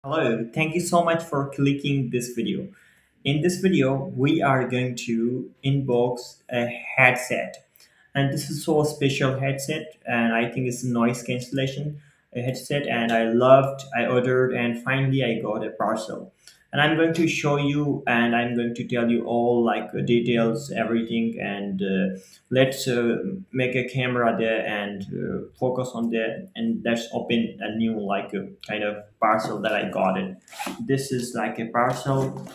Hello, thank you so much for clicking this video. In this video, we are going to unbox a headset. And this is so special headset and I think it's noise cancellation headset and I ordered and finally I got a parcel. And I'm going to show you and I'm going to tell you all like details, everything and let's make a camera there and focus on there and let's open a new like a kind of parcel that I got it. This is like a parcel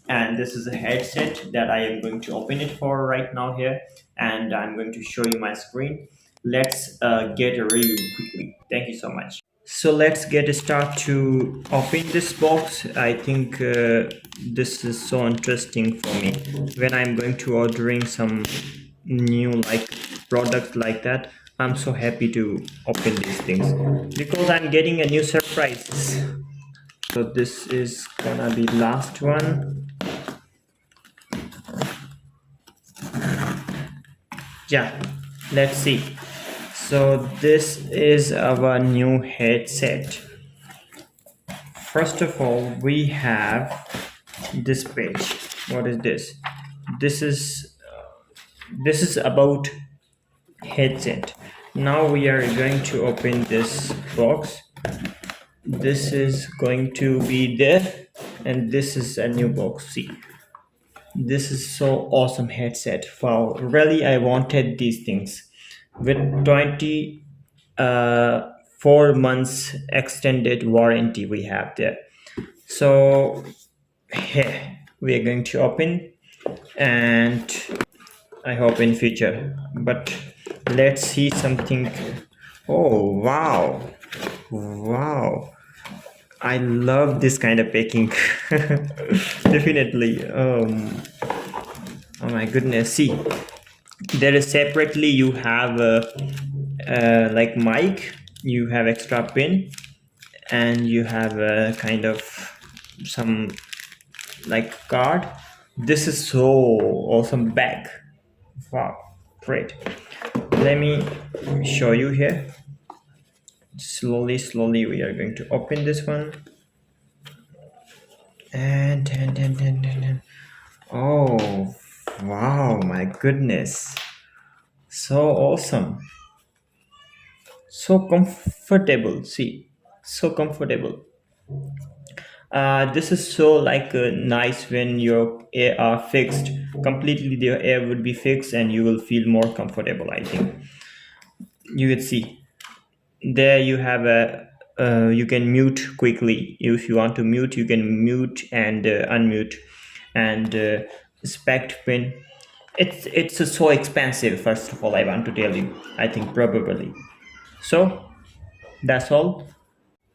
and this is a headset that I am going to open it for right now here and I'm going to show you my screen. Let's get a review quickly. Thank you so much. So let's get a start to open this box. I think this is so interesting for me when I'm going to ordering some new like product like that. I'm so happy to open these things because I'm getting a new surprise. So this is gonna be last one. Yeah, let's see. So this is our new headset. First of all, we have this page. What is this? This is about headset. Now we are going to open this box. This is going to be there and this is a new box. See, this is so awesome headset. Wow, really I wanted these things with 20 4 months extended warranty we have there. So here we are going to open and I hope in future, but let's see something. Oh wow, wow, I love this kind of packing. Definitely. Oh my goodness, see, there is separately you have like mic, you have extra pin and you have a kind of some like card. This is so awesome bag. Wow, great. Let me show you here. Slowly we are going to open this one and oh wow, my goodness, so awesome, so comfortable. See, so comfortable. This is so like nice when your air are fixed completely, the air would be fixed and you will feel more comfortable. I think you would see there you have a you can mute quickly. If you want to mute, you can mute and unmute and spect pin. It's so expensive. First of all, I want to tell you, I think probably so. That's all.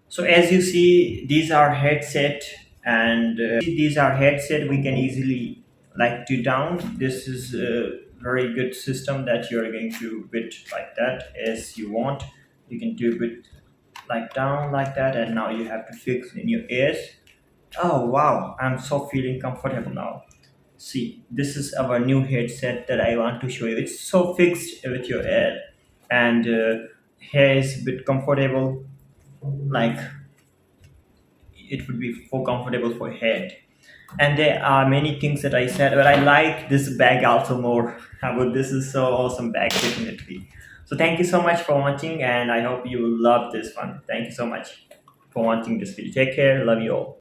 So as you see, these are headset and these are headset we can easily like do down. This is a very good system that you're going to bit like that as you want. You can do bit like down like that and now you have to fix in your ears. Oh wow, I'm so feeling comfortable now. See, this is our new headset that I want to show you. It's so fixed with your ear and here is a bit comfortable, like it would be so comfortable for head. And there are many things that I said, but I like this bag also more. But this is so awesome bag, definitely. So thank you so much for watching, and I hope you love this one. Thank you so much for watching this video. Take care. Love you all.